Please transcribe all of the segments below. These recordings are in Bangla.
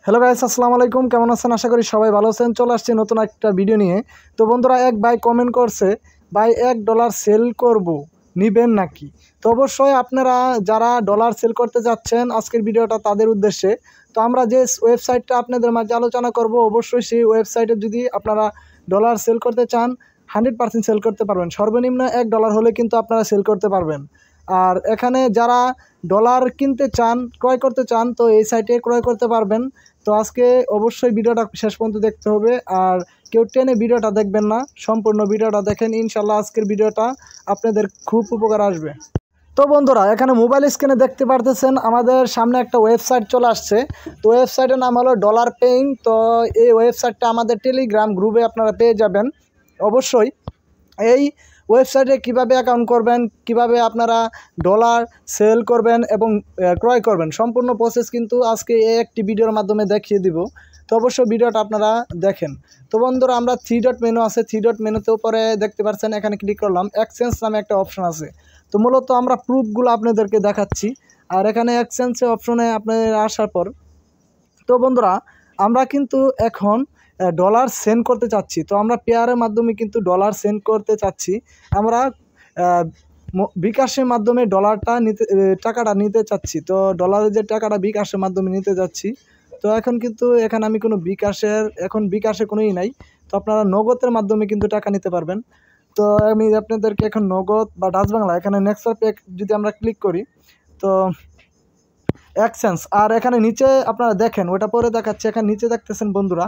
হ্যালো গাইস, আসসালামু আলাইকুম। কেমন আছেন? আশা করি সবাই ভালো আছেন। চলে আসছি নতুন একটা ভিডিও নিয়ে। তো বন্ধুরা, এক ভাই কমেন্ট করছে, ভাই $1 সেল করব, নিবেন নাকি? তো অবশ্যই আপনারা যারা ডলার সেল করতে যাচ্ছেন, আজকের ভিডিওটা তাদের উদ্দেশ্যে। তো আমরা যে ওয়েবসাইটটা আপনাদের মাঝে আলোচনা করব, অবশ্যই সেই ওয়েবসাইটে যদি আপনারা ডলার সেল করতে চান 100% সেল করতে পারবেন। সর্বনিম্ন $1 হলে কিন্তু আপনারা সেল করতে পারবেন। আর এখানে যারা ডলার কিনতে চান, ক্রয় করতে চান, তো এই সাইটে ক্রয় করতে পারবেন। তো আজকে অবশ্যই ভিডিওটা শেষ পর্যন্ত দেখতে হবে, আর কেউ টেনে ভিডিওটা দেখবেন না, সম্পূর্ণ ভিডিওটা দেখেন। ইনশাল্লাহ আজকের ভিডিওটা আপনাদের খুব উপকার আসবে। তো বন্ধুরা, এখানে মোবাইল স্ক্রিনে দেখতে পারতেছেন আমাদের সামনে একটা ওয়েবসাইট চলে আসছে। তো ওয়েবসাইটের নাম হলো ডলার পেইং। তো এই ওয়েবসাইটটা আমাদের টেলিগ্রাম গ্রুপে আপনারা পেয়ে যাবেন। অবশ্যই এই ওয়েবসাইটে কিভাবে অ্যাকাউন্ট করবেন, কিভাবে আপনারা ডলার সেল করবেন এবং ক্রয় করবেন, সম্পূর্ণ প্রসেস কিন্তু আজকে এই একটি ভিডিওর মাধ্যমে দেখিয়ে দিব। তো অবশ্যই ভিডিওটা আপনারা দেখেন। তো বন্ধুরা, আমরা 3 ডট মেনু আছে, 3 ডট মেনুতে উপরে দেখতে পাচ্ছেন, এখানে ক্লিক করলাম। এক্সচেঞ্জ নামে একটা অপশন আছে। তো মূলত আমরা প্রুফগুলো আপনাদেরকে দেখাচ্ছি। আর এখানে এক্সচেঞ্জ অপশনে আপনারা আসার পর, তো বন্ধুরা, আমরা কিন্তু এখন ডলার সেন্ড করতে চাচ্ছি। তো আমরা পেয়ারের মাধ্যমে কিন্তু ডলার সেন্ড করতে চাচ্ছি। আমরা বিকাশের মাধ্যমে টাকাটা নিতে চাচ্ছি। তো ডলারের যে টাকাটা বিকাশের মাধ্যমে নিতে যাচ্ছি। তো এখন কিন্তু এখানে আমি কোনো বিকাশে কোনোই নাই। তো আপনারা নগদের মাধ্যমে কিন্তু টাকা নিতে পারবেন। তো আমি আপনাদেরকে এখন নগদ বা ডাচ বাংলা, এখানে নেক্সট পে যদি আমরা ক্লিক করি, তো এক্সচেঞ্জ, আর এখানে নিচে আপনারা দেখেন, ওটা পরে দেখাচ্ছে। এখানে নিচে দেখতেছেন বন্ধুরা,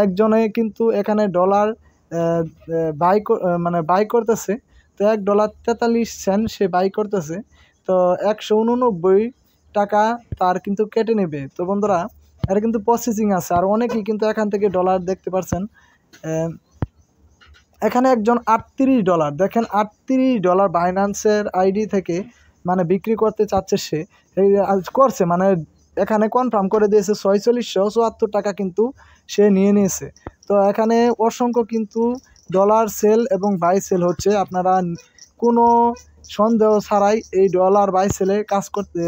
একজনে কিন্তু এখানে ডলার বাই করতেছে। তো $1.43 সে বাই করতেছে। তো 189 টাকা তার কিন্তু কেটে নেবে। তো বন্ধুরা, এটা কিন্তু প্রসেসিং আছে। আর অনেকেই কিন্তু এখান থেকে ডলার দেখতে পাচ্ছেন। এখানে একজন $38, দেখেন $38 বাইন্যান্সের আইডি থেকে মানে বিক্রি করতে চাচ্ছে। সে করছে, মানে এখানে কনফার্ম করে দিয়েছে 4674 টাকা কিন্তু সে নিয়ে নিয়েছে। তো এখানে অসংখ্য কিন্তু ডলার সেল এবং বাই সেল হচ্ছে। আপনারা কোনো সন্দেহ ছাড়াই এই ডলার বাই সেলে কাজ করতে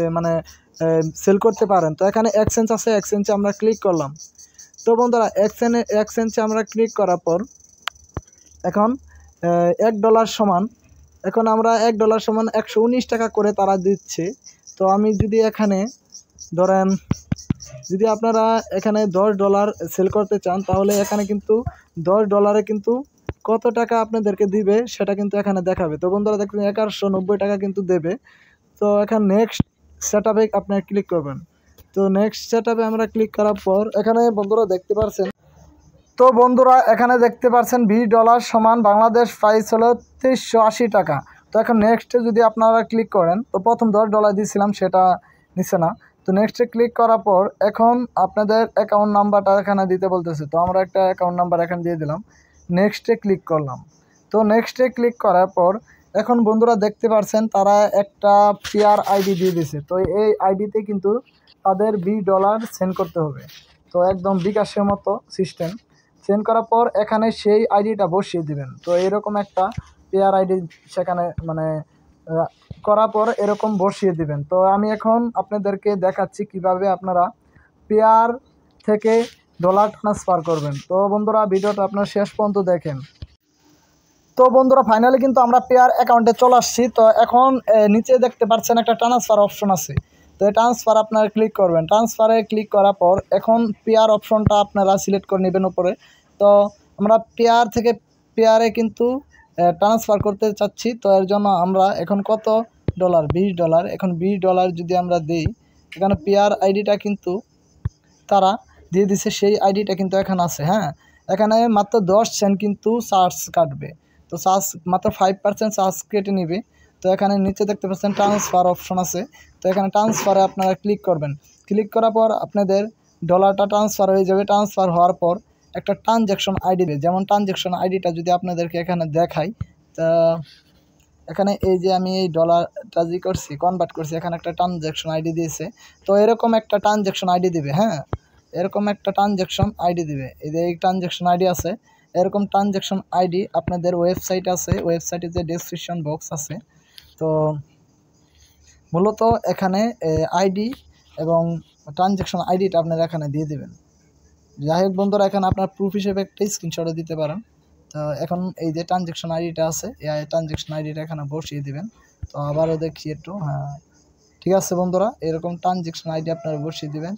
সেল করতে পারেন। তো এখানে এক্সচেঞ্জ আছে, এক্সচেঞ্জে আমরা ক্লিক করলাম। তো বন্ধুরা, এক্সচেঞ্জে আমরা ক্লিক করার পর এখন $1 সমান, এখন আমরা $1 সমান 119 টাকা করে তারা দিচ্ছে। তো আমি যদি এখানে ধরেন, যদি আপনারা এখানে $10 সেল করতে চান, তাহলে এখানে কিন্তু $10 কিন্তু কত টাকা আপনাদেরকে দিবে সেটা কিন্তু এখানে দেখাবে। তো বন্ধুরা, দেখবেন 1190 টাকা কিন্তু দেবে। তো এখানে নেক্সট সেট আপে আপনারা ক্লিক করবেন। তো নেক্সট সেট আপে আমরা ক্লিক করার পর এখানে বন্ধুরা দেখতে পাচ্ছেন, তো বন্ধুরা এখানে দেখতে পাচ্ছেন $20 সমান বাংলাদেশ প্রাইস হলো 2380 টাকা। তো এখন নেক্সটে যদি আপনারা ক্লিক করেন, তো প্রথম $10 দিয়েছিলাম, সেটা নিচ্ছে না। তো নেক্সটে ক্লিক করার পর এখন আপনাদের অ্যাকাউন্ট নাম্বারটা এখানে দিতে বলতেছে। তো আমরা একটা অ্যাকাউন্ট নাম্বার এখানে দিয়ে দিলাম, নেক্সটে ক্লিক করলাম। তো নেক্সটে ক্লিক করার পর এখন বন্ধুরা দেখতে পাচ্ছেন তারা একটা পেয়ার আইডি দিয়ে দিয়েছে। তো এই আইডিতে কিন্তু তাদের $20 সেন্ড করতে হবে। তো একদম বিকাশের মতো সিস্টেম। সেন্ড করার পর এখানে সেই আইডিটা বসিয়ে দিবেন। তো এরকম একটা পেয়ার আইডি সেখানে করার পর এরকম বসিয়ে দিবেন। তো আমি এখন আপনাদেরকে দেখাচ্ছি কিভাবে আপনারা পেয়ার থেকে ডলার ট্রান্সফার করবেন। তো বন্ধুরা, ভিডিওটা আপনারা শেষ পর্যন্ত দেখেন। তো বন্ধুরা, ফাইনালি কিন্তু আমরা পেয়ার অ্যাকাউন্টে চলে আসছি। তো এখন নিচে দেখতে পাচ্ছেন একটা ট্রান্সফার অপশন আছে। তো এই ট্রান্সফার আপনারা ক্লিক করবেন। ট্রান্সফারে ক্লিক করার পর এখন পেয়ার অপশনটা আপনারা সিলেক্ট করে নেবেন উপরে। তো আমরা পেয়ার থেকে পেয়ারে কিন্তু ট্রান্সফার করতে চাচ্ছি। তো এর জন্য আমরা এখন কত ডলার, $20, এখন $20 যদি আমরা দিই, এখানে পেয়ার আইডিটা কিন্তু তারা দিয়ে দিছে, সেই আইডিটা কিন্তু এখানে আছে। হ্যাঁ, এখানে মাত্র 10 সেন্ট কিন্তু চার্জ কাটবে। তো চার্জ মাত্র 5% চার্জ কেটে নেবে। তো এখানে নিচে দেখতে পাচ্ছেন ট্রান্সফার অপশন আছে। তো এখানে ট্রান্সফারে আপনারা ক্লিক করবেন। ক্লিক করার পর আপনাদের ডলারটা ট্রান্সফার হয়ে যাবে। ট্রান্সফার হওয়ার পর একটা ট্রানজ্যাকশন আইডি দেবে। যেমন ট্রানজ্যাকশন আইডিটা যদি আপনাদেরকে এখানে দেখাই, তা এখানে এই যে আমি এই ডলারটা কনভার্ট করছি, এখানে একটা ট্রানজ্যাকশন আইডি দিয়েছে। তো এরকম একটা ট্রানজ্যাকশন আইডি দিবে। হ্যাঁ, এরকম একটা ট্রানজ্যাকশন আইডি দিবে। এই যে এই ট্রানজ্যাকশন আইডি আছে, এরকম ট্রানজ্যাকশন আইডি আপনাদের ওয়েবসাইট আছে, ওয়েবসাইটে যে ডেসক্রিপশন বক্স আছে। তো মূলত এখানে আইডি এবং ট্রানজ্যাকশন আইডিটা আপনারা এখানে দিয়ে দেবেন। যাই হোক বন্ধুরা, এখানে আপনার প্রুফ হিসেবে একটা স্ক্রিনশটও দিতে পারেন। তো এখন এই যে ট্রানজ্যাকশন আইডিটা আছে, এই ট্রানজ্যাকশন আইডিটা এখানে বসিয়ে দিবেন। তো আবারও দেখি একটু, হ্যাঁ ঠিক আছে বন্ধুরা, এরকম ট্রানজ্যাকশন আইডি আপনারা বসিয়ে দিবেন।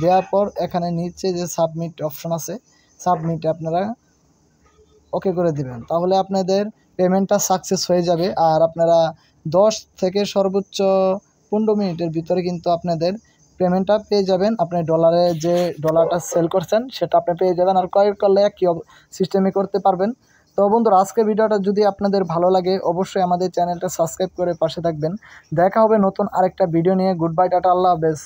দেওয়ার পর এখানে নিচে যে সাবমিট অপশন আছে, সাবমিটে আপনারা ওকে করে দিবেন। তাহলে আপনাদের পেমেন্টটা সাকসেস হয়ে যাবে। আর আপনারা 10 থেকে সর্বোচ্চ 15 মিনিটের ভিতরে কিন্তু আপনাদের পেমেন্টটা পেয়ে যাবেন। আপনি ডলারে যে ডলারটা সেল করছেন সেটা আপনি পেয়ে যাবেন। আর ক্রয় করলে একই সিস্টেমে করতে পারবেন। তো বন্ধুরা, আজকের ভিডিওটা যদি আপনাদের ভালো লাগে অবশ্যই আমাদের চ্যানেলটা সাবস্ক্রাইব করে পাশে থাকবেন। দেখা হবে নতুন আরেকটা ভিডিও নিয়ে। গুড বাই, টাটা, আল্লাহ হাফেজ।